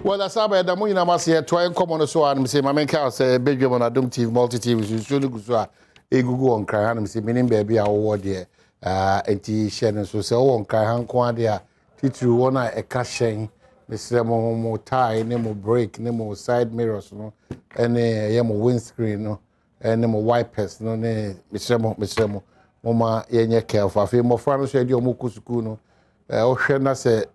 Well, that's about the money. I must say, try come on the show and say, my main car say, Badwam on Adom TV, multi TV, so you go Google on cry and say, meaning baby, I award there. And T. Shannon, so say, oh, on cry, Hanqua there. Teacher, one a cashing, the more tie, no more brake, no more side mirrors, no, and a windscreen, no, and no more wipers, no, Mr. Mama, yenye careful. I feel more friends said your Mukusuku, no. Oshena say,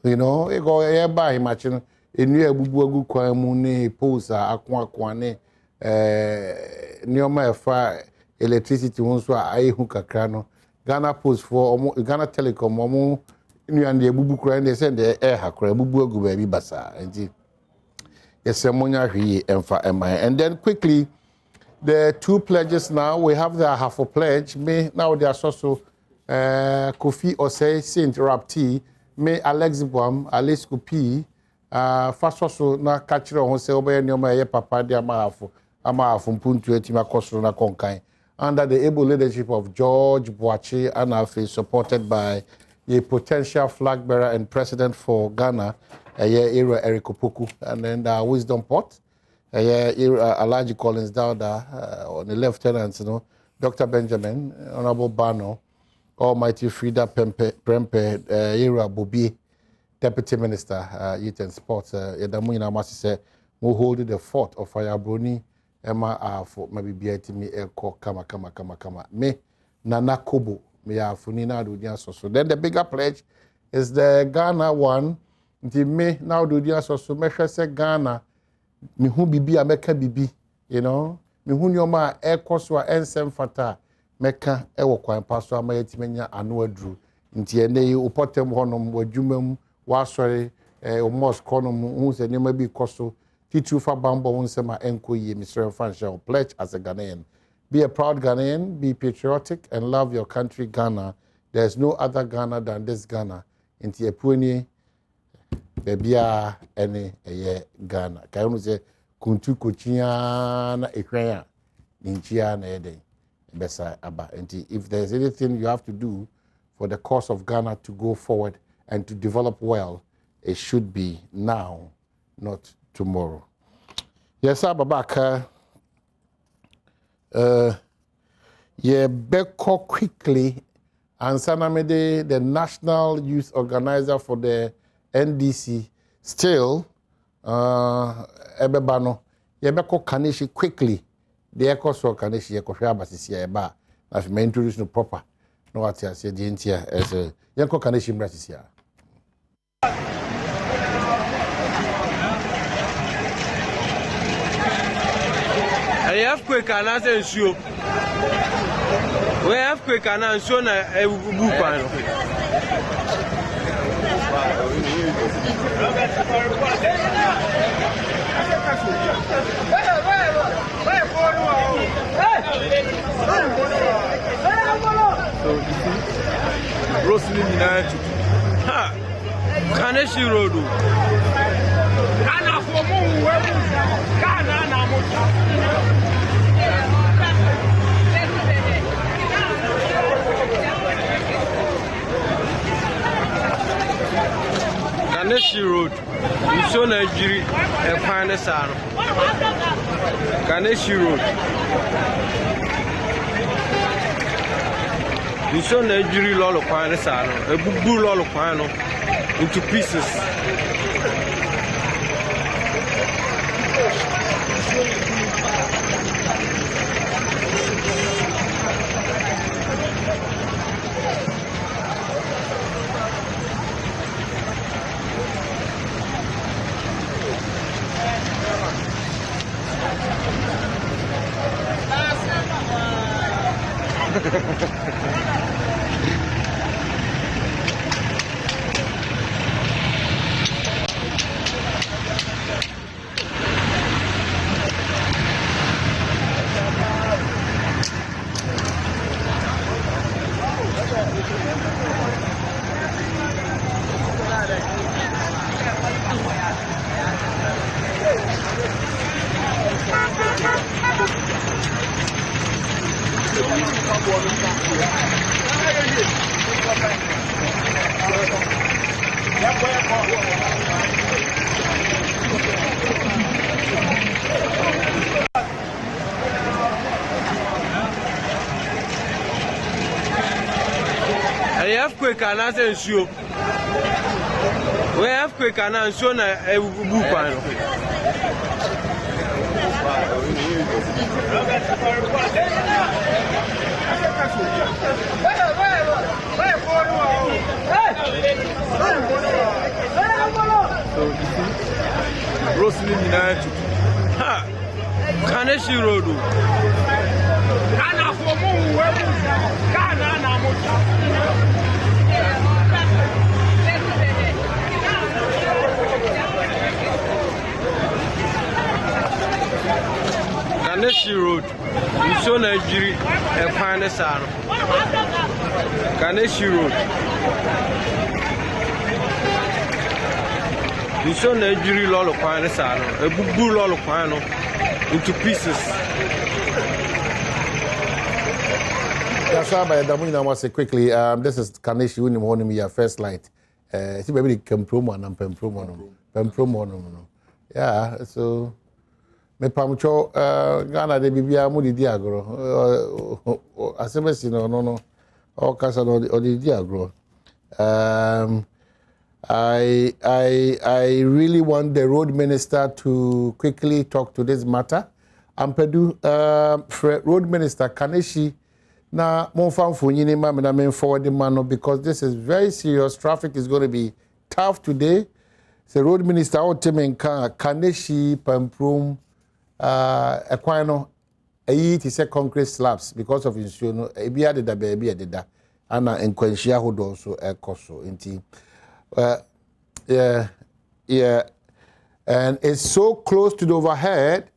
you know, you go here by imagine. Enu ebubu kwan mu ne poles akwa kwane nioma efa electricity won so ayehu kakra no Ghana Post for Ghana Telecom omo enu and ebubu kran dey send the air hakra ebubu agu ba bi basa enti yesemonya hwie emfa emai. And then quickly the two pledges now. We have the half a pledge me now they are so Kofi Osei Saint Rapti me Alex Badwam Alice Kopi first also na kachiro ho se obey nyoma ye papa de amafo mpuntu etima kosoro na konkan under the able leadership of George Boachi and Afe, supported by a potential flag bearer and president for Ghana era Eric Opoku, and then the wisdom pot Alaji Collins Dauda on the lieutenant, you know, Dr. Benjamin, Honorable Bano, Almighty Frida Prempe era Bobi, Deputy Minister, Youth and Sports, Yadamuna Masi said, who hold the fort of Firebroni, Emma for maybe BITM Elko, Kama. Me, Nana Kobo, me Funina Dudia so. Then the bigger pledge is the Ghana one. The me now Dudia so measure say Ghana, me who bibi America bibi, you know, me who nyoma Elko so ensem fata, Meka ewo kwa pastor amayetimenya anu adru. Nti ene yi upotem honom wadwumam wasori almost konom hu se nyoma bi koso titu fa bambo hu se ma enko yi Mr. Fanshaw pledge as a Ghanaian. Be a proud Ghanaian, be patriotic and love your country Ghana. There's no other Ghana than this Ghana. Nti epueni bebia ene eye Ghana. Kayo se kuntu kochia na ehwan ninchia na eden. If there's anything you have to do for the cause of Ghana to go forward and to develop well, it should be now, not tomorrow. Yes, Ababaka. Beko quickly, and Sanamede, the National Youth Organizer for the NDC, still, Ebebano, Beko Kanishi quickly. The echo so Kanishi Ekoshaba Sisia, as me introduce no proper. No, what I said, the Intia as a Yanko Kanishi Brasisia. I have quick and answer show. We have quick and answer a book. So you see, Roslyn United. Ha! Kaneshi Road. Ghana for more. Ghana Kaneshi Road. You saw Nigeria and Panesano. Kaneshi Road. You saw Nigeria Lolo Panesano, a bubu Lolo Pano into pieces. earthquake and I say nsuo. We earthquake and nsuo na ebubu kwan no. So you see, Rosely United. Ha! Kaneshi Road. Ana for mu webu. Kana na mu. Kaneshi Road. Nsuo na ejiri ekwan ne saa no. Kaneshi Road. Nsuo na ejiri lolo kwan ne saa no. Ebubu lolo kwan no into pieces. That's why by Adom, I must say quickly, this is Kaneshi Unim Honim, your first light. See, maybe the Kempromo and Pempromo. Yeah, so me pamcho Ghana de Bibia Mudi Diagro. As no, all Casa or the Diagro. I really want the road minister to quickly talk to this matter. Ampedu, road minister Kaneshi. Now, more fun for you, I'm forward the man because this is very serious. Traffic is going to be tough today. The road minister, Kaneshi, Pamprum, Equino, it is a concrete slabs because of insurance. Ebia de da baby de da, Anna and Quenchia who also a coso inti. Yeah, and it's so close to the overhead.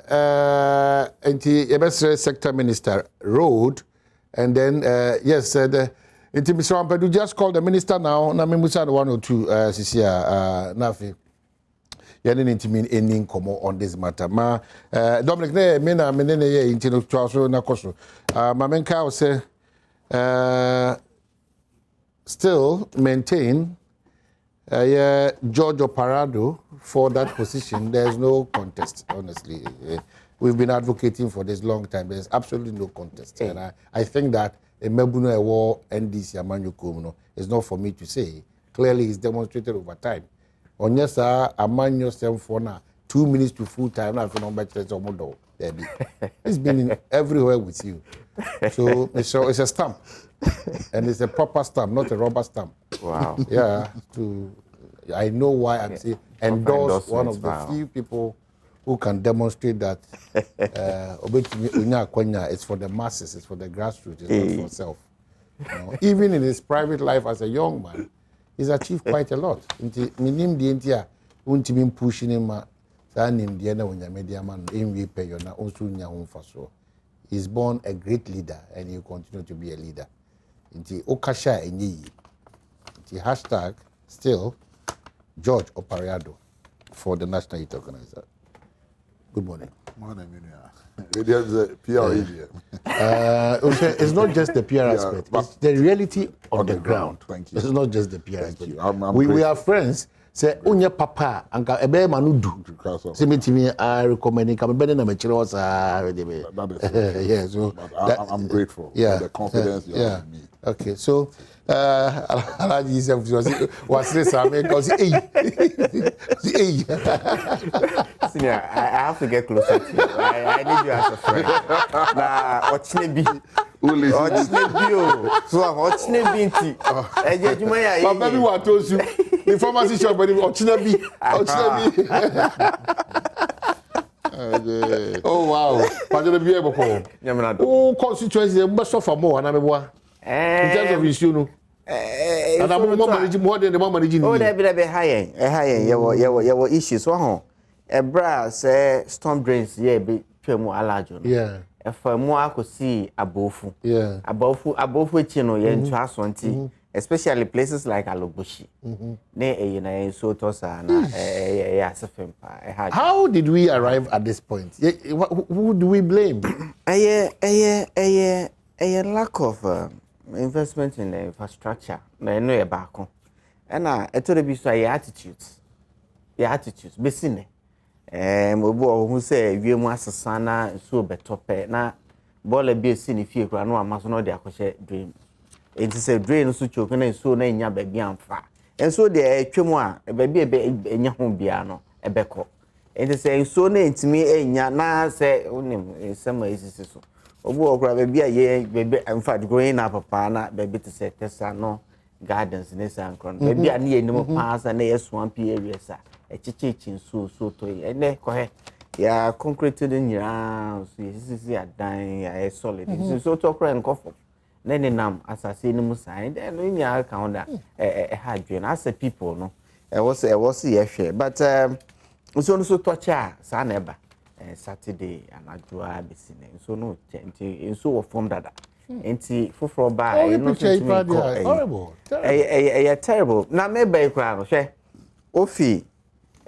Anti sector minister road. And then, yes, Mr. Ampedu, just call the minister now. Na me musa 1 or 2, Sisia, Nafi. You didn't mean any comment on this matter. Ma, Dominic, ne, mena, menene ye, intino tuaso na koso. Ma menka will say, still maintain, George Oparado for that position. There's no contest, honestly. We've been advocating for this long time. There's absolutely no contest. And I think that a Mebuno War NDC Amanyo Komuno is not for me to say. Clearly, it's demonstrated over time. On yes, Amanyo Sem for now, 2 minutes to full time. It's been everywhere with you. So it's a stamp. And it's a proper stamp, not a rubber stamp. Wow. Yeah. I know why I'm saying endorse one of the few people who can demonstrate that it's for the masses, it's for the grassroots, it's not for self. You know, even in his private life as a young man, he's achieved quite a lot. He's born a great leader and he'll continue to be a leader. Hashtag still George Oparado for the National Youth Organizer. Good morning. Morning, There's a PR area. It's not just the PR aspect, it's the reality on the ground. Thank you. It's not just the PR aspect. We are friends. Say, Unya Papa, Anka Ebe Manudu. Say, me, I recommend it. I'm better than yeah, so I'm grateful for the confidence you have in me. Okay, so was this? Senior, I have to get closer to you. I need you as a friend. Nah, what's nebi? What's nebi? So what's nebi? But maybe what told you? The pharmacy shop, but what's nebi? Oh wow! But you'll be able to. Oh, constituency, must suffer more. And I'm in terms of issue, and I'm more than the moment. Oh, there be high. You issues. So, a bra say storm drains. Yeah, be pemu alajo. Yeah. If more I could see Ampofo. Yeah. Ampofo chino ye into aswanti. Especially places like Alobushi. How did we arrive at this point? Who do we blame? A lack of investment in the infrastructure. And attitudes. Your attitudes. Besine. Who say we must sana so betope na bole be seen if you no amaso no de akoshe dream. It is a drain so choke na so na nya baby amfa. And so the twemu a baby enya ho bia no ebeko. It is a so na ntimi enya na say onim sama esisi so. Obu okra baby a ye baby in fact growing up papa na baby to say tesa no gardens ne sankron. Baby a ne enim pass na ye swamp areas a echichi so to ene ko he ya concrete in ya so esisi adan ya solid. So to okra nkofo. Nene nam asase ni musa then we nya account that hadwen as a people no it was yeah but so touch sa na eba Saturday anadua besine so no enti so form dada enti foforo ba no horrible terrible na me be kra no hwe ofi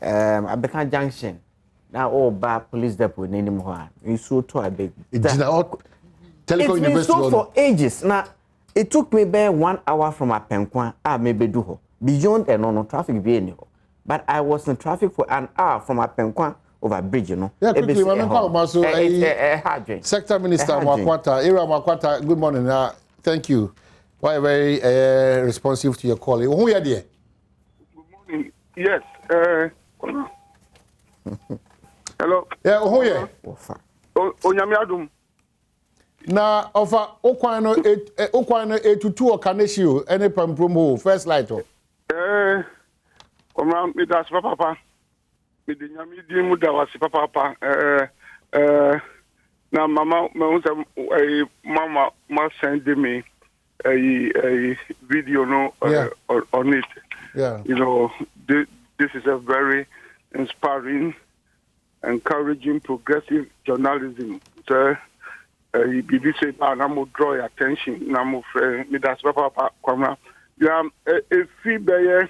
Abeka Junction na o ba police depot nenim ho a so to abeg it's been so for ages. Now, it took me about 1 hour from Apenkwa, maybe do ho. Beyond and no traffic be any ho. But I was in traffic for an hour from Apenkwa over bridge, you know. Yeah, quickly, Sector Minister Makwata, Ira Makwata, good morning. Thank you. Why very responsive to your call. Who are you there? Good morning. Yes. Hello. Yeah, who are you? Onyame Adom. Na offer okwano etutu okaneshi any pampromo first light Komra mi da papa mi de nyami di mu da wasi papa na mama me mama ma send me a video no on it. Yeah. You know, this is a very inspiring, encouraging, progressive journalism. So bibi say na mo draw your attention na mo friend me that's papa kwamra yeah a fee be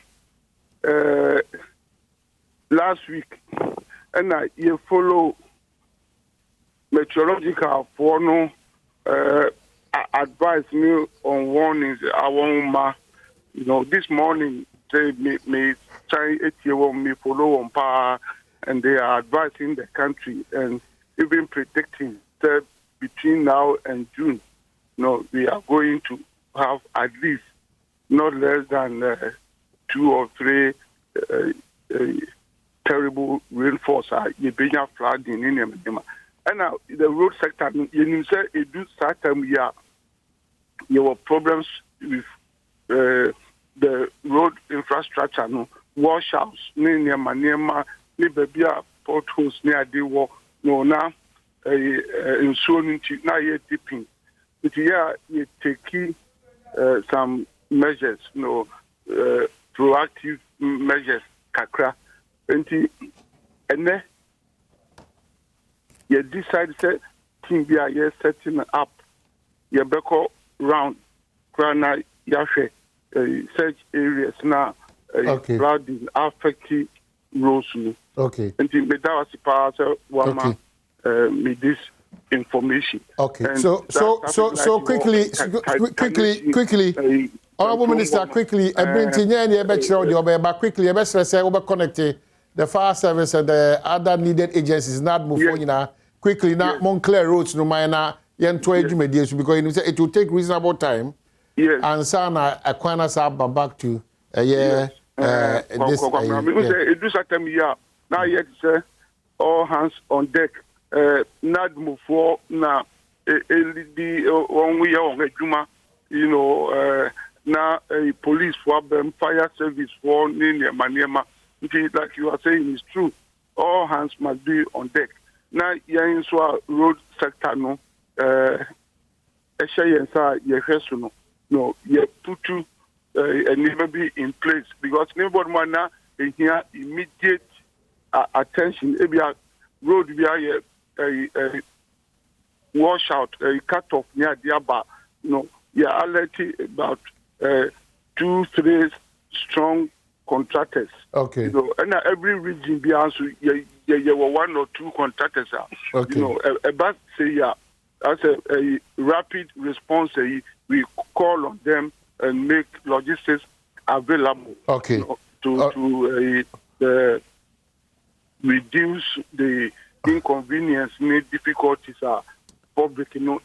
last week and you follow meteorological for no advise me on warnings I want you know this morning they me try me follow on power and they are advising the country and even predicting that between now and June, we are going to have at least not less than 2 or 3 terrible rainfalls. You bring flooding in them. And now the road sector, you say it do certain year. There were problems with the road infrastructure, washouts, near Manema, near Babia, potholes near the war, now. In so now you're dipping. But yeah, you take some measures, proactive measures, kakra. And then you decide that thing we are setting up. You back round, Grana Yashe, such areas now, flooding affecting roads. Okay. And the was part of with this information. Okay. And so quickly, Honorable Minister, quickly, quickly, the fire service and the other needed agencies not move on quickly now Montclair roads no minor because it will take reasonable time. Yes. And Sana Aquana back to this it do certain year now yet all hands on deck. Not move for now. LED one way on Juma, now a police for them, fire service for Ninia Maniema. Like you are saying is true. All hands must be on deck. Now, in road sector, no, you put to and never be in place because nobody wanna here immediate attention. Maybe a road via a washout, a cut off near Diaba. You are alerting about 2-3 strong contractors. Okay. And every region be also you were 1 or 2 contractors. Okay. About say as a rapid response, we call on them and make logistics available. Okay. To reduce the inconvenience, difficulties are public, And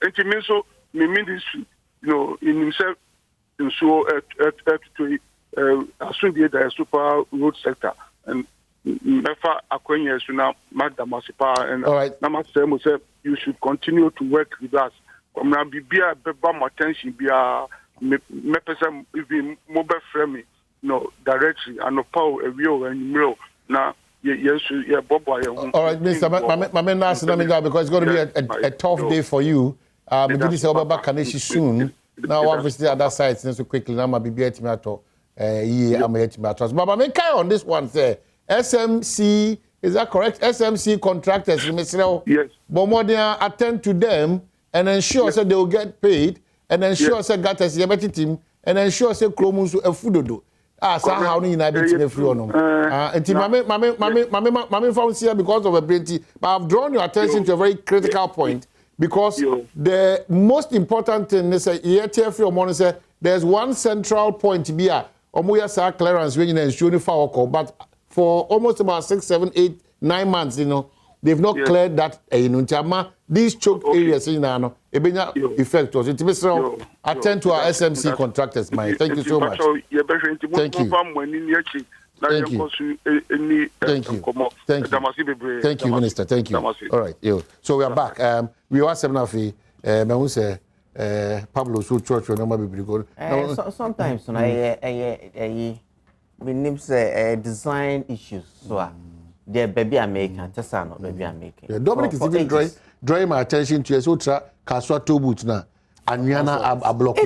it means so, my ministry, in himself, in so as soon as the super road sector and never acquaintance now, Madam Masipa and Namasemo said you should continue to work with us. Come now, be a bebam attention, be a Mpensenpensemu even mobile friendly, directly and no power a real and real now. Yes, yeah, Bob. All right, Mr. Mamenas, because it's going to be a tough day for you. We do this over Kaneshi soon. Now, obviously, other sides, so quickly, now, my BB Etimato, I'm a Etimatos. But I mean, on this one, say, SMC, is that correct? SMC contractors, yes. But more than attend to them and ensure that they will get paid and ensure that Gatas Yabati team and ensure that Kromus a foododo. Somehow you know bit free or no. Mame found here because of a brainty. But I've drawn your attention to a very critical point because the most important thing is that there's one central point to be a Omuya clearance when you ensure for but for almost about 6, 7, 8, 9 months, they've not cleared that these choke areas in Nano, effect was it. Attend to our SMC contractors, Mike. Thank you so much. Thank you. Thank you. Thank you, Minister. Thank you. All right. So we are back. We are 7 of the Pablo so church sometimes we name say design issues so the baby American Tesano baby American. Dominic is even drawing my attention to a ultra Kaswa Tobut now. And a block.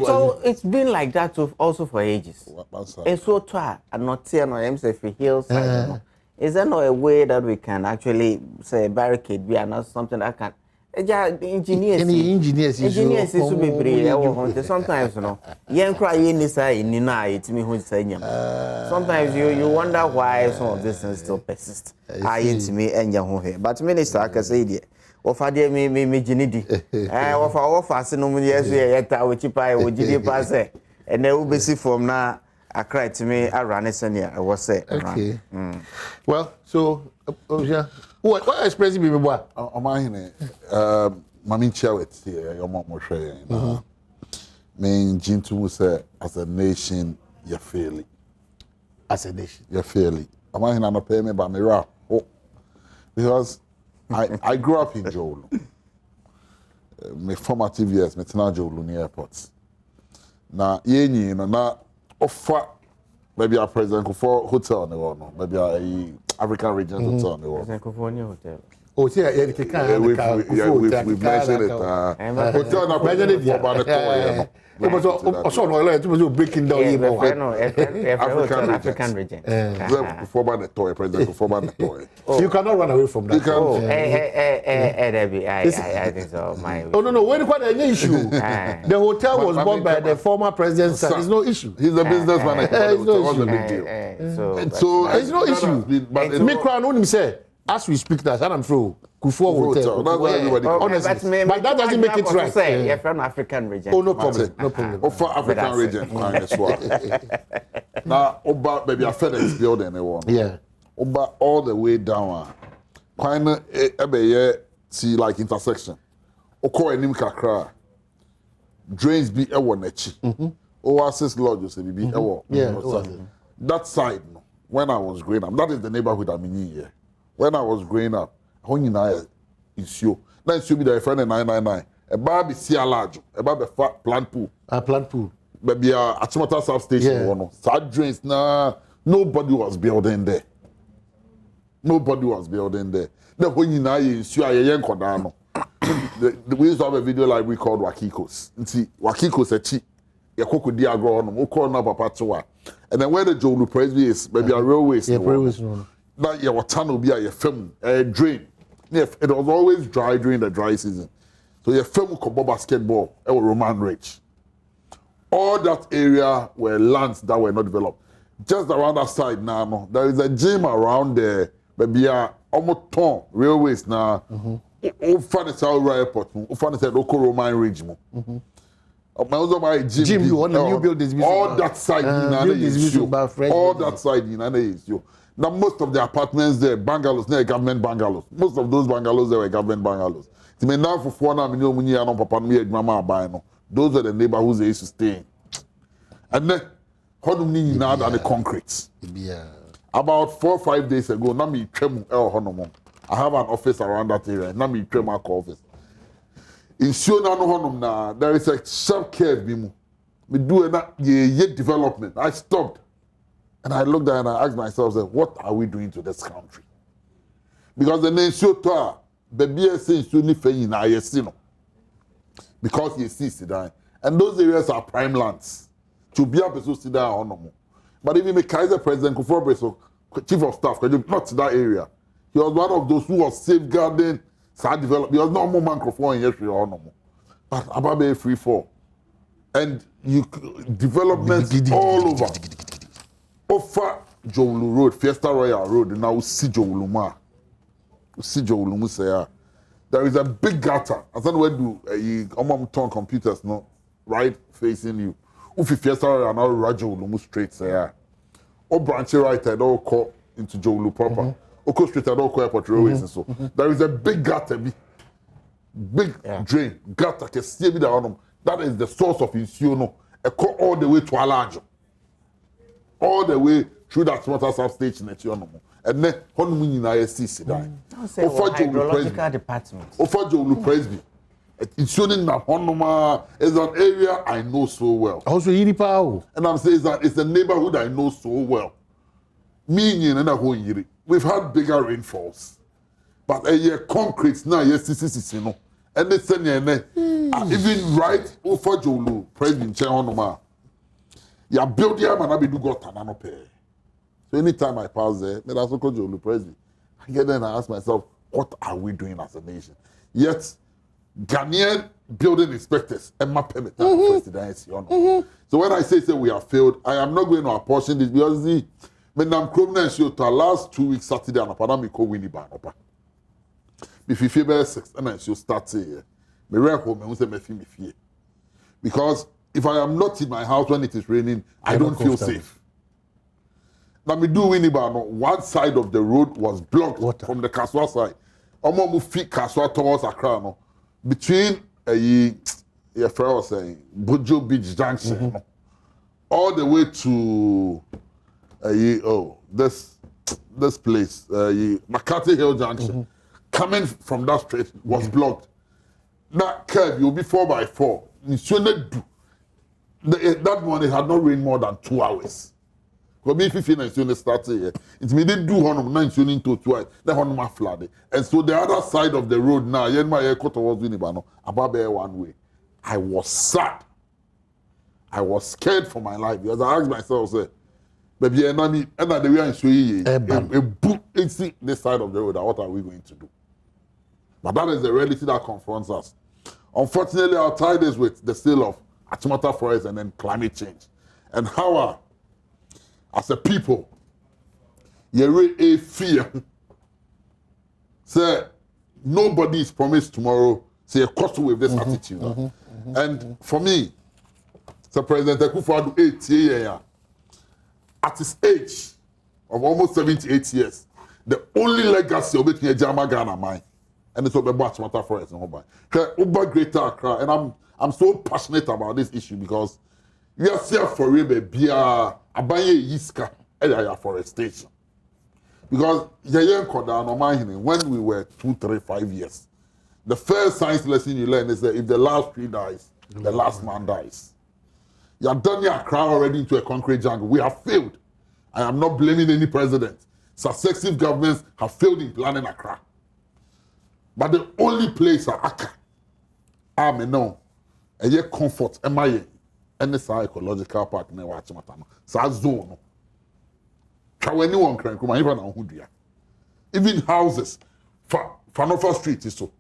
It's been like that also for ages. And so and not say no MCF hillside. Is there no a way that we can actually say barricade be not something that can engineers is to be brave. Sometimes young cry in this eye in it me who's saying sometimes you wonder why some of this things still persist. I into me and your here. But Minister I can say it. Ofade me jinidi ofa se no years yeta we chipa we jidi pass and they will be see from now I cried to me I ran senior I was say okay. Well so what expressing me boy o ma hine mami chawet here your mom mo hwe me jintu say as a nation you fairly as a nation you fairly o ma hine no pay me ba me ra because I grew up in Jolu. My formative years, I tena Jolu near airports. Na yenyi na offer maybe a President for hotel no, maybe a African region hotel no. President Kofonia hotel. Oh, yeah, we've mentioned it. Hotel na President for the toy. Breaking down African region. For the toy, President for the toy. You cannot run away from that. I think so. No. When quite an issue. The hotel was bought by the former president's son. It's no issue. He's a businessman. It's no issue. Big deal. So it's no issue. Make crown only say. As we speak, that I'm through. Kufuor Hotel. Honestly, but that doesn't make it right. You're from African region. Oh, no problem. No problem. Oh, for African region. Now, Oba, maybe a FedEx building. Yeah. Oba all the way down. Kind of, see, like intersection. Oko enim kakra. Drains be ewo nechi. Oasis Lodge, say be ewo. Yeah. That side, when I was growing up, that is the neighborhood I'm in here. When I was growing up, when you know it's you. Now it's you be the friend in 999. A baby see a large, a baby plant pool. Plant pool. Baby Achimota substation one. Sad drains nah. Nobody was building there. Nobody was building there. Then when you know it's you, young kodano. We used to have a video library called Wakikos. See, Wakikos a cheap. Ya koko di agro no. Call na papa towa. And then where the Jolu Presby is, maybe a railways. Yeah, railways no. That your tunnel be a film drain. It was always dry during the dry season. So your film could basketball or Roman Ridge. All that area were lands that were not developed. Just around that side now, there is a gym around there. Maybe almost ton railways now. Furniture airport. Furniture local Roman Ridge. Jim, you want to new build this all that side all that side is you. Now most of the apartments there, bungalows, they're government bungalows. Most of those bungalows there were government bungalows. Now for 4 million, papa me mama buy no. Those are the neighborhoods they used to stay in. And then, honum ni now than the concrete. About 4 or 5 days ago, na me twem honum. I have an office around that area. Na me twem office. In Siona no honum na there is a sharp curve bimu. Me do a ye development. I stopped. And I looked there and I asked myself, what are we doing to this country? Because the name Siota, the BSC is only faying na yesino. Because you see Sidan. And those areas are prime lands. To be able to sit down on them. But even the Kaiser President Kufuor, Chief of Staff, not to that area. He was one of those who was safeguarding side development. He was not more microphone in yesterday or no more. But Ababe free fall. And you developments all over. Offer Jowulu Road, Fiesta Royal Road, and now see Jowuluma. See Jowulumu say there is a big gutter. I don't know where do turn computers no right facing you. Ufi Fiesta Royal now Jowulumu straight say or branch right I don't call into Jowulu proper. Oko street I don't call airport railways and so. There is a big gutter, big drain, gutter can see me down. That is the source of Insiono. A call all the way to Alajo. All the way through that water substation at Yonomo. And then, Honmuni na SC die. Hydrological department. Jowulu Presby. Insioning na Honoma is an area I know so well. Also, Yiripao. And I'm saying that it's a neighborhood I know so well. Me and Yiri. We've had bigger rainfalls. But a year concrete now, yes, you know. And they send even right over Jowulu Presby in Honoma. You build here, man, I be do got tanano pay. So anytime I pass there, me that's okay Jowulu Presby. I get there and I ask myself, what are we doing as a nation? Yet, Ghanaian building inspectors, Emma permit So when I say we have failed, I am not going to apportion this because the I'm Kromna show to last 2 weeks Saturday and Apadami ko Winnie Ban opa. If you feel 6 and I should start here. Me rare home and say me fear. Because if I am not in my house when it is raining, I don't feel safe. Now me do Winnibano, one side of the road was blocked from the Kaswa side. Omo mu fit Kaswa towards Accra no. Between your friend was saying Bojo Beach Junction all the way to this place McCarthy Hill Junction. Coming from that street was blocked. That curve you'll be 4x4. You shouldn't do. That one it had not rained more than 2 hours. Because if you finish when start here, it may do honum 9 into 2 the honum flooded. And so the other side of the road now, my airport was Winnibano, above there one way. I was sad. I was scared for my life because I asked myself, say, baby, and the way I show you a book this side of the road, what are we going to do? But that is the reality that confronts us. Unfortunately, our tie is with the sale of Achimota Forest and then climate change. And how as a people, you a fear. Say, nobody is promised tomorrow. Say, a cost with this attitude. And for me, so President Akufo-Adjei 8 years, at his age of almost 78 years, the only legacy of it in Ghana mine. And it's about Achimota Forest and Uber Greater Accra. And I'm so passionate about this issue because we are here for real, baby. Abaye Yiska area forestation. Because when we were 2, 3, 5 years, the first science lesson you learn is that if the last tree dies, the last man dies. You have done your crowd already into a concrete jungle. We have failed. I am not blaming any president. Successive governments have failed in planning Accra. But the only place Accra, I know, and yet comfort, MIA, and the ecological park near Achimota. So zone. Try anyone can come even on Hudia. Even houses, Fanofa Street is so.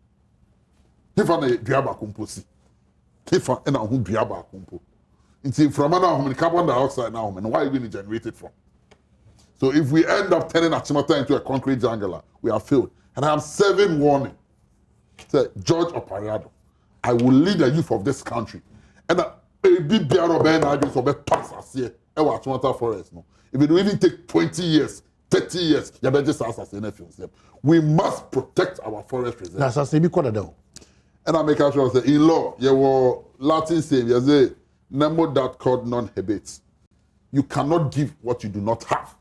If I Diaba Kumposi, if I who Diaba Kumpo. It's from now, carbon dioxide now, and why are we generated from? So if we end up turning Achimota into a concrete jungle, we have failed. And I am serving warning. Say, George Opariado, I will lead the youth of this country. And a big BRO Ben Adams of a pass as here, Achimota Forest. No. If it will even take 20 years, 30 years, you better just ask us in. We must protect our forest reserves. That's a semi-quarter. And I make sure say in law, you were Latin saying, you say, nemo dat cod non habet. You cannot give what you do not have.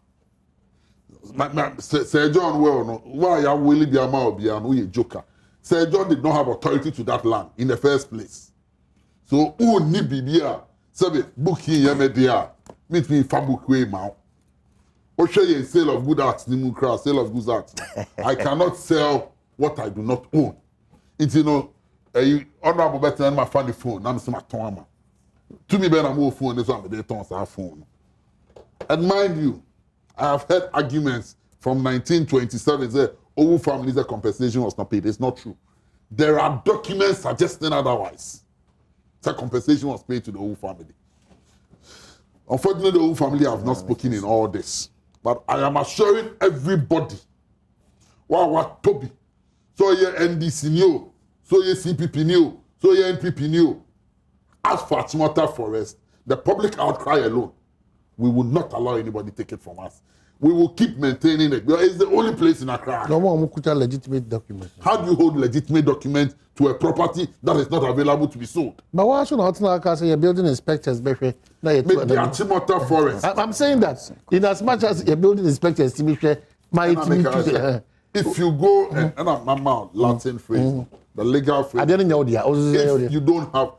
Sir John, well, no, why are Willie Biama or a joker? Sir John did not have authority to that land in the first place. So, who need Bibia? Sabe, booking Yemedia, meet me Fabuk way now. Or show you sale of good arts, Nimukra, sale of good arts. I cannot sell what I do not own. It's, you know, honorable better than my funny phone, I'm some atoma. To me, better move phone, this one, they don't have phone. And mind you, I have heard arguments from 1927 that Owu families' compensation was not paid. It's not true. There are documents suggesting otherwise. That compensation was paid to the Owu family. Unfortunately, the Owu family have not spoken in all this. But I am assuring everybody, what Toby, so ye NDC new, so ye CPP new, so ye NPP new. As for Achimota Forest, the public outcry alone, we will not allow anybody to take it from us. We will keep maintaining it. It's the only place in Accra. No more legitimate documents. How do you hold legitimate documents to a property that is not available to be sold? But why should not say you're building inspectors? Make the Achimota Forest. I'm saying that in as much as you're building inspectors, if you go and I'm Latin phrase, the legal phrase. I didn't know that. If you don't have,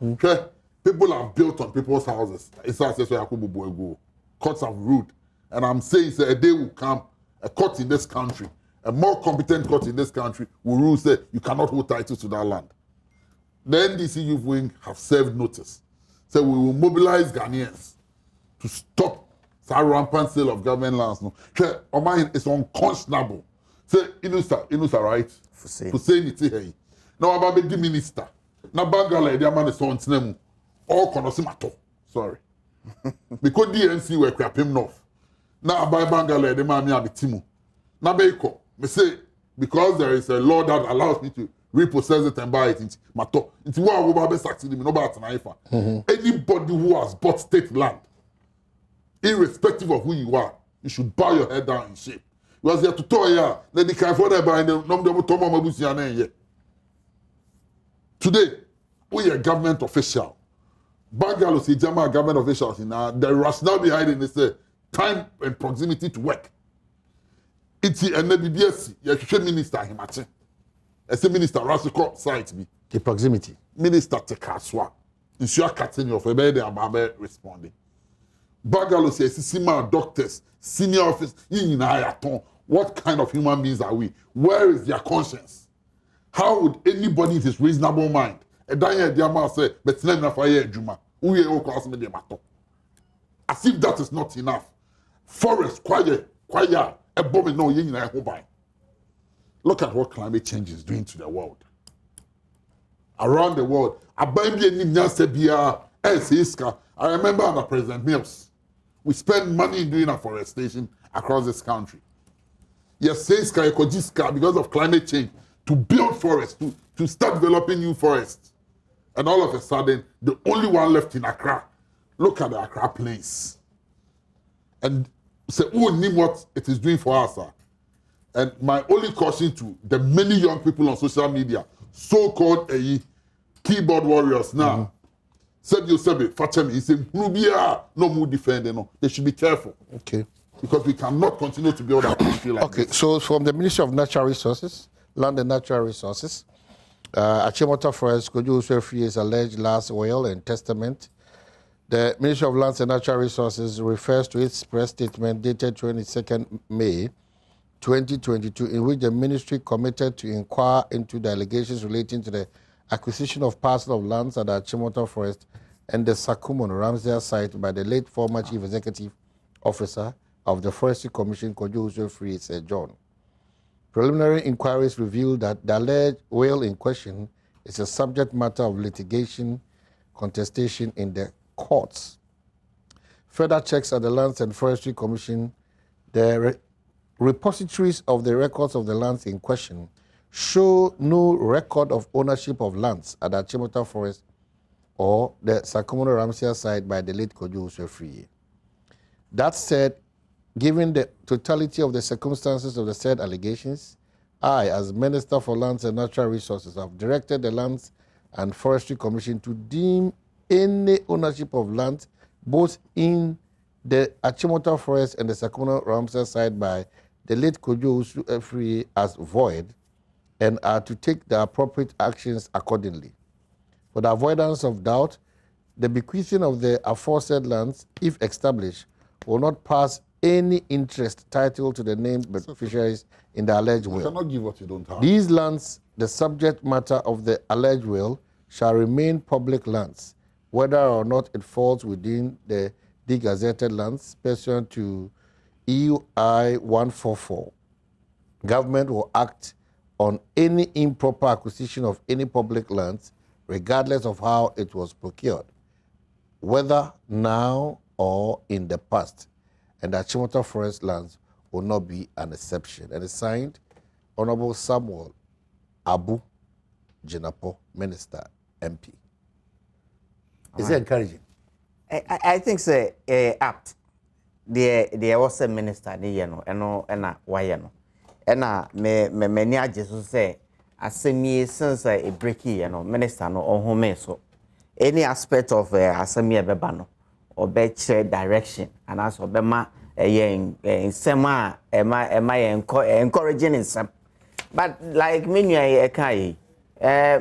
people have built on people's houses. It's as courts have ruled. And I'm saying a day will come, a court in this country, a more competent court in this country will rule say you cannot hold title to that land. The NDC youth wing have served notice. So we will mobilize Ghanaians to stop that rampant sale of government lands. No, it's unconscionable. Say Inusa right? For saying it here. Now I'm the minister. Now Bangala the man is on name. All Konosimato. Sorry. Because DNC were crap him off. Now by Bangala the man me timu. Now Beko, me say because there is a law that allows me to repossess it and buy it into mato. It's what we be succeeding no about anybody who has bought state land, irrespective of who you are, you should bow your head down in shame. Because you have to tell you, let the kind for by the number. Today, we are government official. Bangalo see German government officials in the rationale behind it is time and proximity to work. It's a BBS, you minister Himachi. As a minister, Rasiko site me. The proximity. Minister Tekaswa. Insure cutting of a bed and responding. Bangalo says, Sima doctors, senior office, what kind of human beings are we? Where is their conscience? How would anybody in his reasonable mind? Say, but as if that is not enough. Forest, quiet, a bomb no yin. Look at what climate change is doing to the world. Around the world, I remember under President Mills, we spent money doing afforestation across this country. Yes, because of climate change, to build forests, to start developing new forests. And all of a sudden, the only one left in Accra. Look at the Accra place. And say, who knew what it is doing for us? And my only caution to the many young people on social media, so-called keyboard warriors now, Fatemi, he said, no more defending. No. They should be careful. Okay. Because we cannot continue to build our country like this. Okay, so from the Ministry of Natural Resources, Land and Natural Resources, Achimota Forest, Koju is alleged last will and testament. The Ministry of Lands and Natural Resources refers to its press statement dated 22nd May 2022, in which the ministry committed to inquire into the allegations relating to the acquisition of parcel of lands at the Achimota Forest and the Sakumon Ramsey site by the late former Chief Executive Officer of the Forestry Commission, Koju Sir John. Preliminary inquiries revealed that the alleged will in question is a subject matter of litigation contestation in the courts. Further checks at the Lands and Forestry Commission, the repositories of the records of the lands in question show no record of ownership of lands at the Achimota Forest or the Sakumono Ramsey site by the late Koju Uswefriye. That said, given the totality of the circumstances of the said allegations, I, as Minister for Lands and Natural Resources, have directed the Lands and Forestry Commission to deem any ownership of land both in the Achimota Forest and the Sakuna Ramsar side by the late Kojo Usu Efri as void and are to take the appropriate actions accordingly. For the avoidance of doubt, the bequeathing of the aforesaid lands, if established, will not pass any interest title to the named beneficiaries in the alleged will. You cannot give what you don't have. These lands, the subject matter of the alleged will, shall remain public lands, whether or not it falls within the degazetted lands pursuant to EUI 144. Government will act on any improper acquisition of any public lands, regardless of how it was procured, whether now or in the past, and the Achimota Forest lands will not be an exception. And it's signed, Honorable Samuel Abu Jinapo, Minister, MP. Is it encouraging? I think so. Apt. The was a minister ni no ena why no. Ena me ni agye so say asemi since a breaky minister no on home so. Any aspect of asemi ebeba no obe share direction and as obema nsema encouraging nsem. But like me nua kai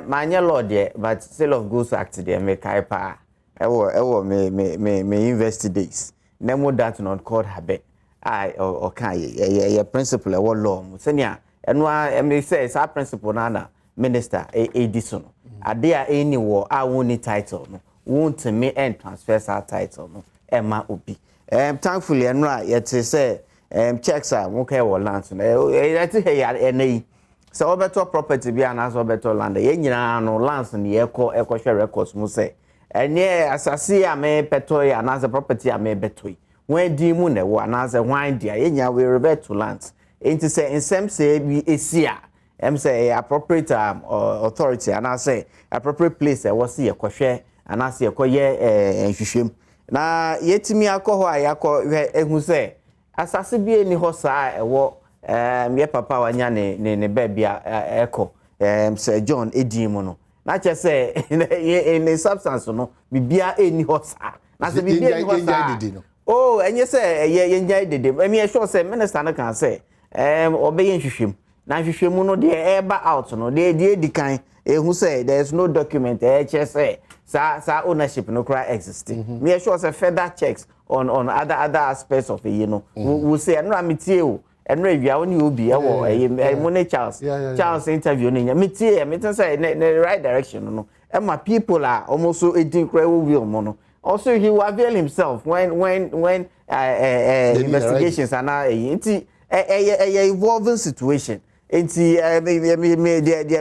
manya lord there but sale of goods act there me kai pa ewo me university days nemo that not called habe I or kai ye principle ewo law senia enwa me say sa principle na minister edison ade a any wo a woni title no won't me and transfer sa title no ema obi thankfully enwa yet say checks are okay wo land no I think hey so obeto property bi and as obeto land ye nyina no lands ne ekọ hwe records mu say enye asase a me petoi and as property a me betoi when di mu ne wo and as wan dia ye nya we revert to lands enti say nsem say bi esia say appropriate authority and I say appropriate place e was ye kohwe and as ye koye nhwehwem na yetimi akọ ho ayakọ ehu say asase bi eni ho saa ewo me papa wanya ne babia eko Sir John Edimu no na che say in substance no bibia eni ho saa na se bibia eni ho saa oh enye say ye njai dede me sure say minister no can say obey nhwehwem na nhwehwem no de eba out no de dikan ehu say there is no document che say sa ownership no cry existing me sure say further checks on other aspects of it we say no amitie o enra wia oni obi ewo money Charles interview ni amitie me think say the right direction no my people are almost so edin cry we no also he will avail himself when investigations are now a evolving situation enti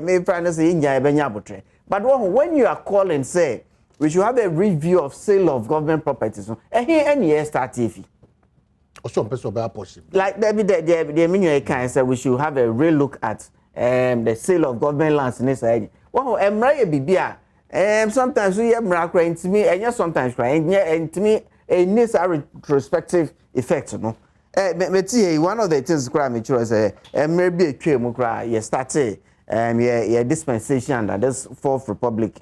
me plan say nya ebenya abotre but when you are calling say we should have a review of sale of government properties no any start TV also person be possible like the menu can say we should have a real look at the sale of government lands in this side emra ye bibia sometimes we emra cry intimi enya sometimes cry intimi needs a retrospective effect no one of the things cry me sure say maybe a twem cry ye started ye dispensation under this fourth republic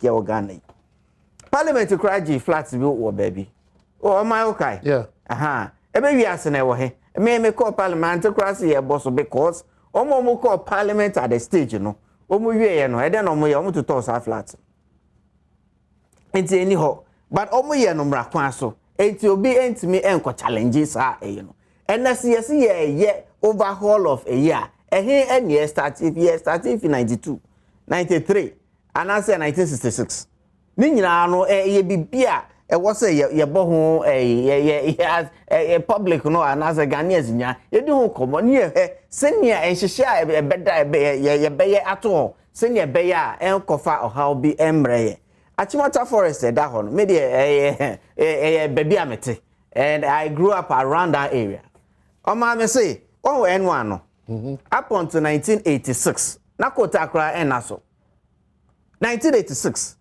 ye Ghana parliament cry G flats bi wo baby oh my okay yeah ebe wi asene wo he me call parliament cry say ye boss because omo call parliament at the stage no omo wie ye no e de no mo ye omo to toss flat enti eni ho but omo ye no mra kwan so enti obi entimi enko challenges no NS ye overhaul of a year any start in 92 93 and I say 1966 ni nyina no ye bibia e was say ye bo ho a public no and as a Ghanaians nya ye di ho komo ni senia enhihia beda ye beye ato senia beye a enkofa ohaw bi emreye Achimota Forest da ho no me de baby amete and I grew up around that area me say N1 no up until 1986 na kota kra enaso 1986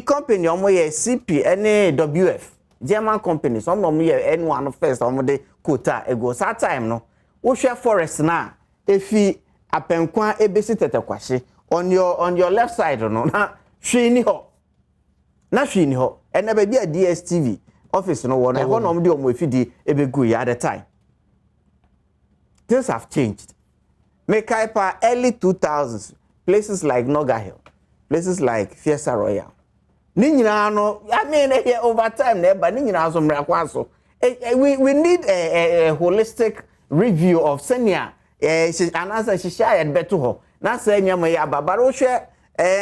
company omo ye CP ene WF German company some omo ye N1 first omo de kota ego that time no wo hwe forest na efi apenkwa ebesi tetekwahye on your left side no na hwe ni ho and na ba bi a DSTV office no one e ho no de omo efidi ebegu ya at the time. Things have changed. Mekaipa early 2000s, places like Noga Hill, places like Fiesta Royal. Ni nyina no, I mean over time but ni nyina so mrakwa so. We need a holistic review of senior and as a shisha and better ho. Na say nyama ya babaro share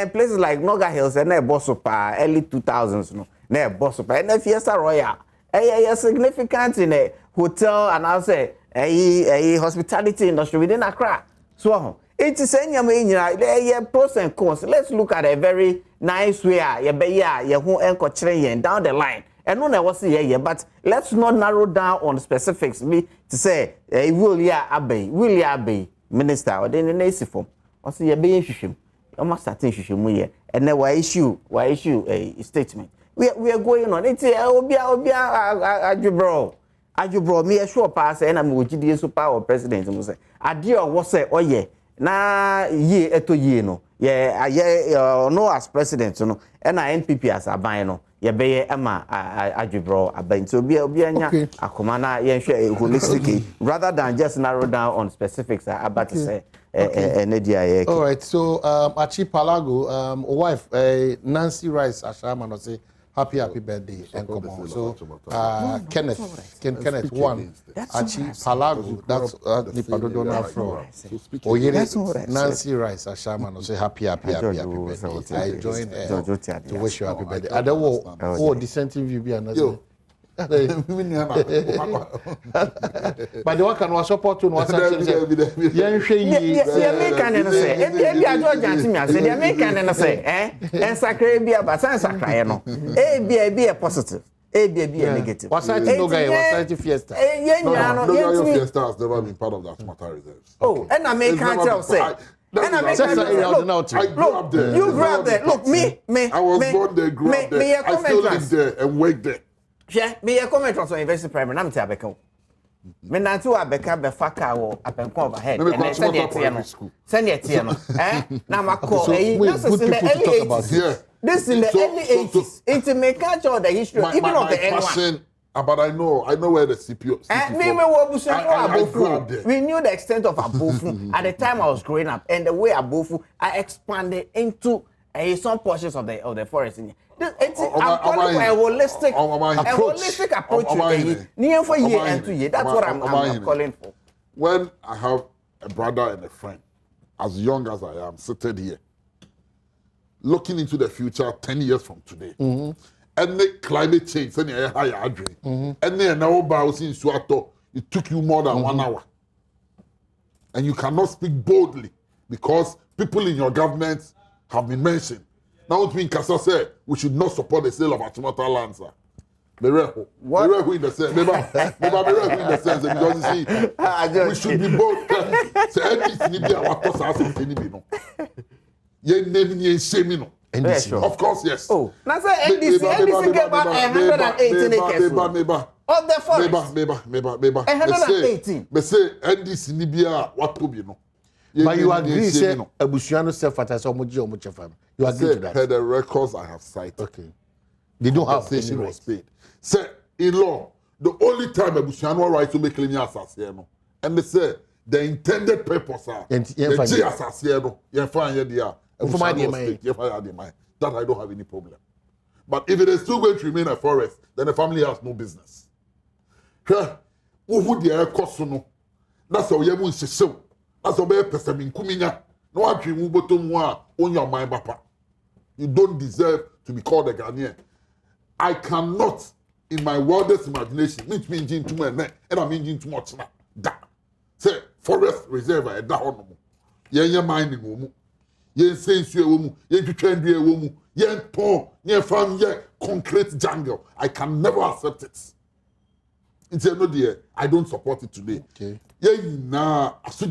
places like Noga Hills and Bosopa early 2000s no. Na Bosopa and Fiesta Royal. A significant in a hotel and I say a hospitality industry within Accra. So it is any pros and cons. Let's look at a very nice way. Down the line. And no was here, but let's not narrow down on specifics. Me to say William Abbey minister or then the form. Or say a be issue. You must start issue and then why issue a statement. We are going on. It's Ajubro me sure pass and I'm with GDS super president mo say adio wo say oye na ye eto ye no ye no as president no and NPP as aban no ye be ema Ajubro aban so obi anya akoma na ye hwe holistic rather than just narrow down on specifics about to say all right, so Achi Palago wife Nancy Rice Ashama no say happy birthday and come on. So Kenneth one Achi Palago, that's the Padodona from Nancy Rice Ashama no say happy birthday. I join to wish you happy birthday. Ada wo dissenting view be another. But the one can was support to was actually and sacre be a positive. A negative. Was I to Fiesta? Fiesta has never been part of the Achimota reserves. Oh, and I make can't say. And I make I grew up there. You grew up there. Look, me. I was born there, grew up there. I still live there and work there. Yeah, me a comment on University Primary. I'm telling you, me na tu abeka be faka wo apenko overhead. And send it here. Send it here. Na mako. This is in the early 80s. This is in the early 80s. It's make sure the history, even of the N1. But I know where the CPO. We knew the extent of Ampofo at the time I was growing up, and the way Ampofo I expanded into some portions of the forest. I'm calling for a holistic approach to near for year and 2 years. That's what I'm calling for. When I have a brother and a friend, as young as I am, seated here, looking into the future 10 years from today, and the climate change, and the higher Adjei, and the now in Suato, it took you more than 1 hour. And you cannot speak boldly because people in your government have been mentioned. Now, in Kasa said we should not support the sale of Achimota land, sir. Berehu in the sense, Berehu in the sense because you see, we should be both. Say anything be our course as anything be no. Ye name ye shame no. Of course, yes. Oh, now say NDC get about 118 acres of the forest. 118. But say NDC ni be what to be no. But you agree, say Abusiano self-attest or Muji or Muchafam. You agree to that? Per the records I have cited. Okay. They don't have any was paid. Say in law, the only time Abusiano right to make claim assassin, and they say the intended purpose are the assassin, that I don't have any problem. But if it is still going to remain a forest, then the family has no business. Who would the cost no? That's how you will say. As a bear person in Kuminya, no one dream bottom one on your mind, papa. You don't deserve to be called a Ghanaian. I cannot, in my wildest imagination, meet me in too much, and I'm in too much now. That say forest reserve at that one. Ye mining woman, ye sense you woman, ye to train be a woman, ye poor, ye farm, ye concrete jungle. I can never accept it. It's no dear. I don't support it today. Okay. Yeah, nah, so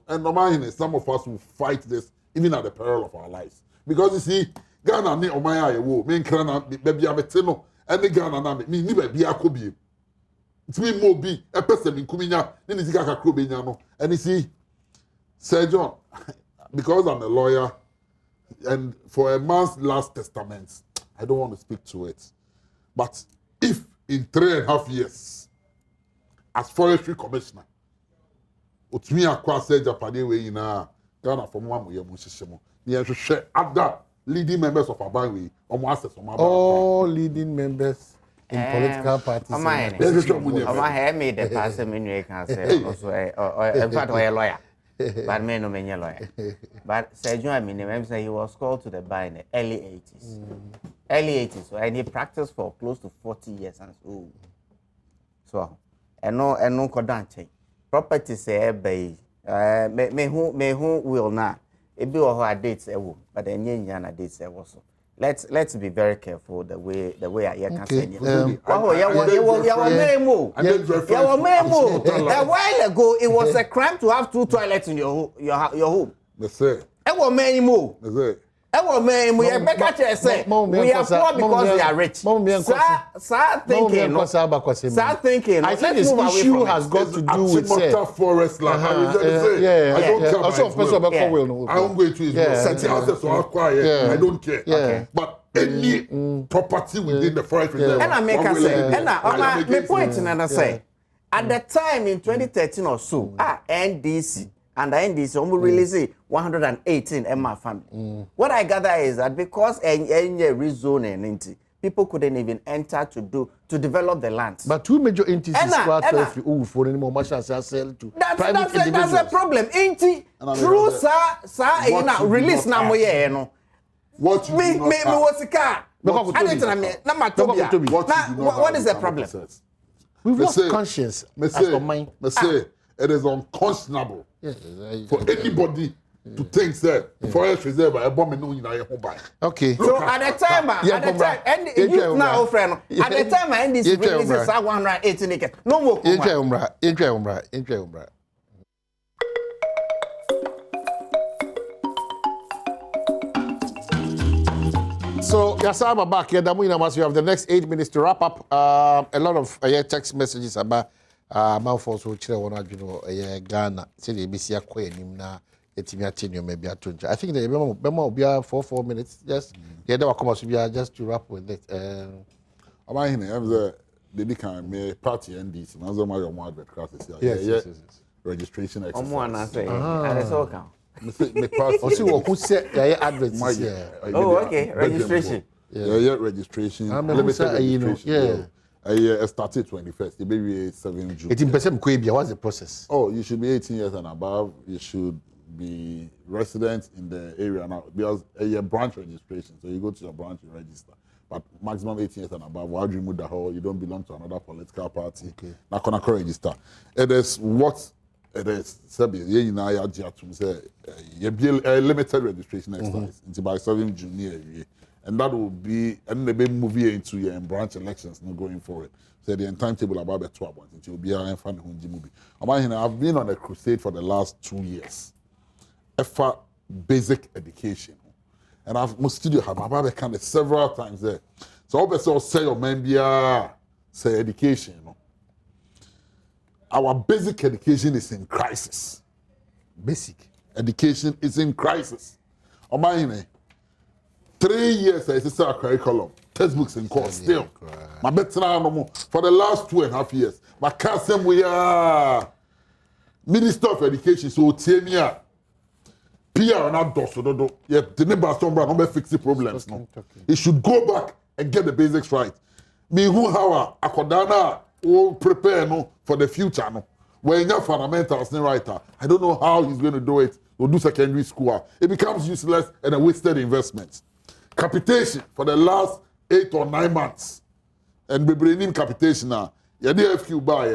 and normally some of us will fight this even at the peril of our lives. Because you see, Ghana ni omaya yewo, me nkran baby abeteno, and the Ghana na me ni baby akobi. It's me mo bi, e person in kuminya, ni sika kakro be nya no. And you see, Sir John, because I'm a lawyer, and for a man's last testament, I don't want to speak to it. But if in 3.5 years, as forestry commissioner, Otumi Akwa said Japan way in Ghana from one way, other leading members of our bank, all leading members in political parties. I made the person in can say also, in fact, a lawyer. But me no many lawyer. But Sergio, I mean, he was called to the bar in the early 80s. Early 80s, so, and he practiced for close to 40 years and so. And no cordante. Property say by me who will not. It be or dates but then yana dates also. Let's be very careful the way I can say it. A while ago, it was a crime to have 2 toilets in your home. Say. I want many more. We are poor because we are rich. Start thinking. I think this issue has got to do with Achimota Forest land. I don't care. I'm going to set houses to acquire. I don't care. But any property within the forest reserve. And I make a say. And I my point in say. At the time in 2013 or so, NDC. And the NDC only released 118 Emma family. What I gather is that because any rezoning, people couldn't even enter to develop the land. But 2 major entities for any more much as sell to private individuals. That's a problem. True, sir, release now. What you me was a car. What is the problem? We've lost conscience as for mind. It is unconscionable for anybody to think that forest reserve a bomb in your home buy. Okay. So at the time, now, friend, at the time, I this releases 118 acres. No more. So, Yasaba back here. We have the next 8 minutes to wrap up. A lot of text messages about Ampofo Ghana. Say the BC acquire him now. Maybe I think the Bema will be 4 minutes. Just the other come just to wrap with it. I'm the party NDC. Yes. Registration exercise. Who said adverts? Oh, okay. Registration. Yeah, registration. I started 21st. The baby is 7 June. What's the process? Oh, you should be 18 years and above. You should be resident in the area now because a branch registration. So you go to your branch and register. But maximum 18 years and above. Why do you move the whole? You don't belong to another political party. Okay. Not gonna register. It is what it is. You be a limited registration exercise until by 7 June. And that will be, and they movie into your branch elections not going forward. So the timetable about 12 months until be a fan movie. I've been on a crusade for the last 2 years. For basic education. And I've my studio have my kind of several times there. So obviously I'll say your man say education, Our basic education is in crisis. Basic education is in crisis. 3 years it's a curriculum, textbooks in course still. My better no more for the last 2.5 years. My cousin we are Minister of Education, so tell me PR not do. Yeah, the neighbor somebody no fix the problems. No, he should go back and get the basics right. Me who how akodana will prepare for the future no. When you're fundamentals writer, I don't know how he's going to do it. We'll do secondary school. It becomes useless and a wasted investment. Capitation for the last 8 or 9 months. And we bring in capitation now. Yeah, the FQ buy,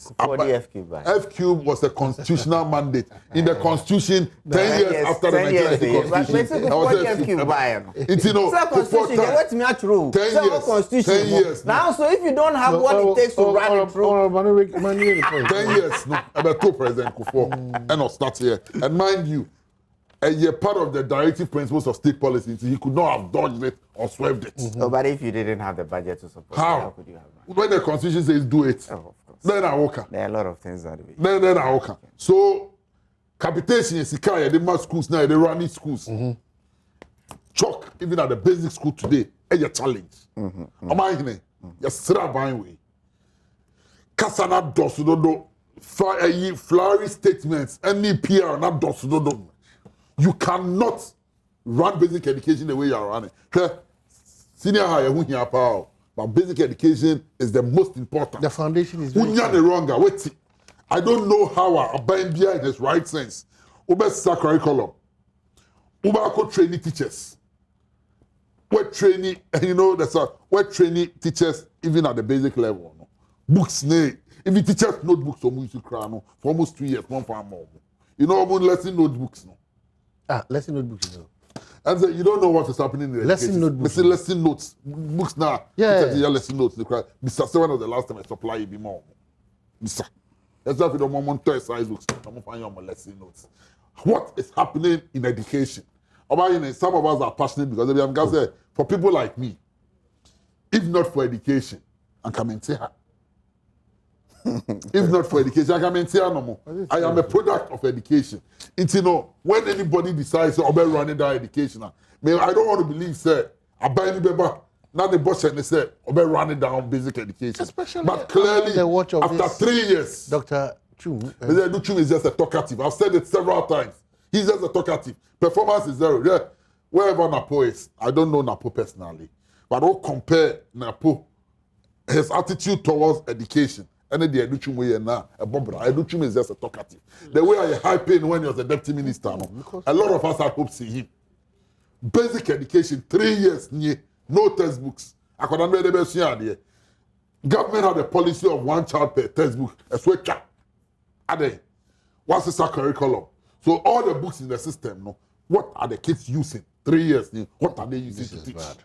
FQ was a constitutional mandate. In the constitution, 10 years after the 1990 constitution. I was FQ buy. It's constitution. 10 years. Now, so if you don't have what it takes to run it through. 10 years, no. About 2 President Kufuor. And I'll start here. And mind you, a year part of the directive principles of state policy, he could not have dodged it or swerved it. No, but if you didn't have the budget to support how could you have that? When the constitution says do it, of course. Then I walk. There are a lot of things that way. Then I walk. So Capitation is Sikaya, the mass schools now, the running schools. Chalk, even at the basic school today, is a challenge. Amahine, you're still buying way. Kasana dosudodo, flowery statements, any PR, not dosudodo. You cannot run basic education the way you are running. Senior higher, but basic education is the most important. The foundation is very wrong. I don't know how a Bandia in his right sense. Ubesa curriculum. Ubako training teachers. We're training, we're training teachers even at the basic level. No? Books, if you teachers notebooks for almost 2 years, one for more. You know about lesson notebooks. No? Lesson notebooks. No. And so you don't know what is happening in the lesson notebooks. Lesson notes. Books now. Yeah. Lesson notes. Mr. Seven was the last time I supply you more. Mr. That's why we don't want to size books. I'm find your lesson notes. What is happening in education? Some of us are passionate because I'm going to say, for people like me, if not for education, I can maintain her. If not for education, I can maintain her no more. I am a product of education. It's, when anybody decides to running down education, I don't want to believe, sir, I buy any baby, not the boss and they say, running down basic education. Especially but clearly, after 3 years, Dr. Chum, Mr. Chum is just a talkative. I've said it several times. He's just a talkative. Performance is zero. Yeah. Wherever Napo is, I don't know Napo personally, but I'll compare Napo, his attitude towards education. And the Educhum way now, a Bobra. Educhum is just a talkative. The way I hyping when he was a deputy minister, a lot of us had hope to see him. Basic education, 3 years, no textbooks. I could have the best idea. Government had a policy of 1 child per textbook, a switcher. Adem. What's the curriculum? So all the books in the system, what are the kids using? 3 years, what are they using to teach? Bad.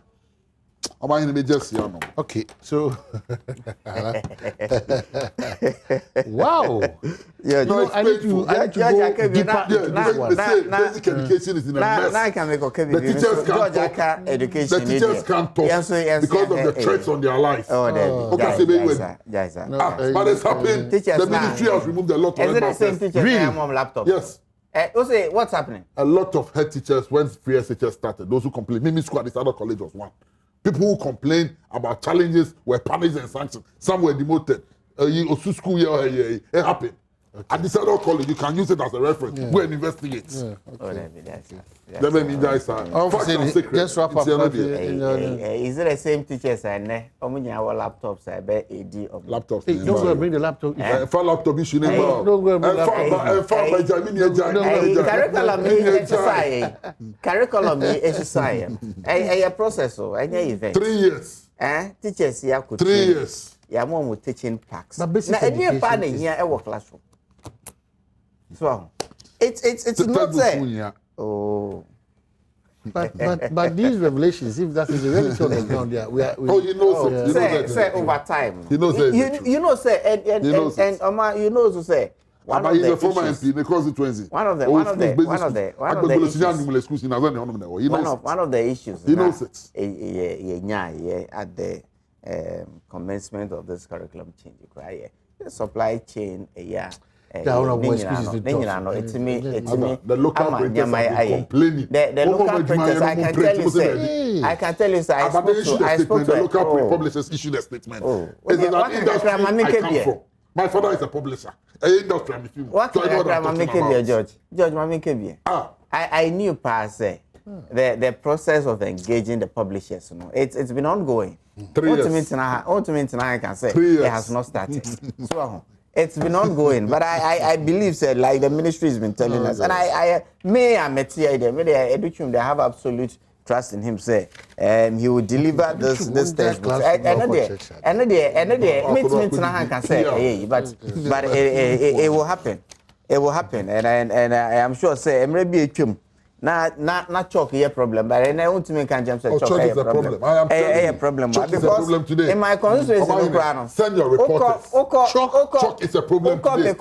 Okay, so wow. Yeah, I need to go deeper into this one. Basic education is in a mess. The teachers can't talk because of the threats on their lives. But it's happened. The ministry has removed a lot of laptops. Yes. What's happening? A lot of head teachers, when free SHS started, those who complained, Mimi School at this other college was one. People who complained about challenges were punished and sanctioned. Some were demoted. Osu school it happened. Okay. At this other college, you can use it as a reference. Go and investigate. Yeah. Okay. Just wrap up. Is it the same teachers and laptops? I bet AD of laptops. Hey, don't go and bring the laptop. For laptop issue, don't go and bring the curriculum exercise. A process. 3 years. Teachers here could 3 years. Yeah, mom with teaching packs. Now, any part here, I work classroom. So it's not there. Oh. But these revelations, if that is the reality on the ground, there, you know, say over time. You know, say, and say. But he's a former MP in the constituency. One of the issues. He knows it. At the commencement of this curriculum change, the supply chain, the local printers are complaining. The local printers, I can tell you, I spoke to the local publishers issued a statement. It's an industry I come from. My father is a publisher. What George, I knew past the process of engaging the publishers. It's been ongoing. 3 years. I can say it has not started. So it's been ongoing, but I believe like the ministry has been telling us, and I met here. They have absolute trust in him. Say he will deliver this textbook. But it will happen. It will happen, and I am sure. Say maybe a not chalk here problem, but I want to make a jump. Chalk is a problem. I am a problem. Chalk is a problem today. In my constituency, send your reporters. Chalk is a problem today.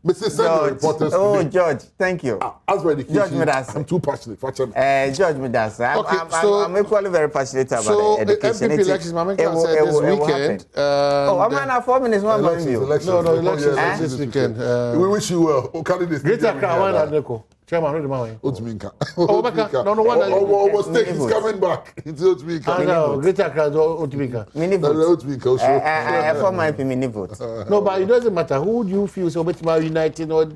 Mr. Send reporters Oh, to me. George, thank you. As for education, George Midas. I'm too passionate. George Midas. I'm equally very passionate about so education. MPP elections, Mama said this weekend. I'm on 4 minutes. One more view. No, elections this weekend. We wish you well. Candidates. Greater Accra, one and Neko. Chairman, read the man. Otuminka. No, one. He's coming back. It's Otuminka. No, Greater Accra, Otuminka. Mini vote. I form my mini vote. No, but it doesn't matter. Who do you feel so much about uniting or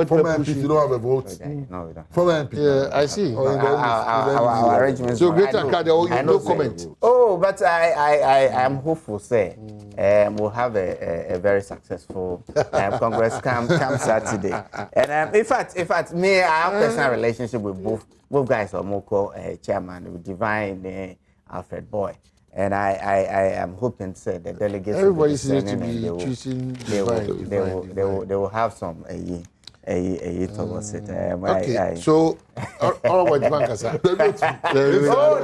former MP, you don't have a vote. No, we don't. Former MP. Yeah, I see. Our arrangements. So Greater Accra, no comment. Oh, but I am hopeful, say, we'll have a very successful Congress come Saturday. And in fact, me, I have a personal relationship with both guys, Omoko, chairman, with Divine, Alfred Boy. And I am hoping to say the delegates. Everybody seems to be choosing Divine. They will have some towards it. Okay, so all what Divine can say. Thank you so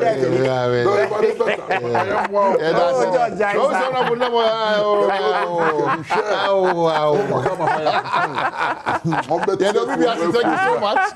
much.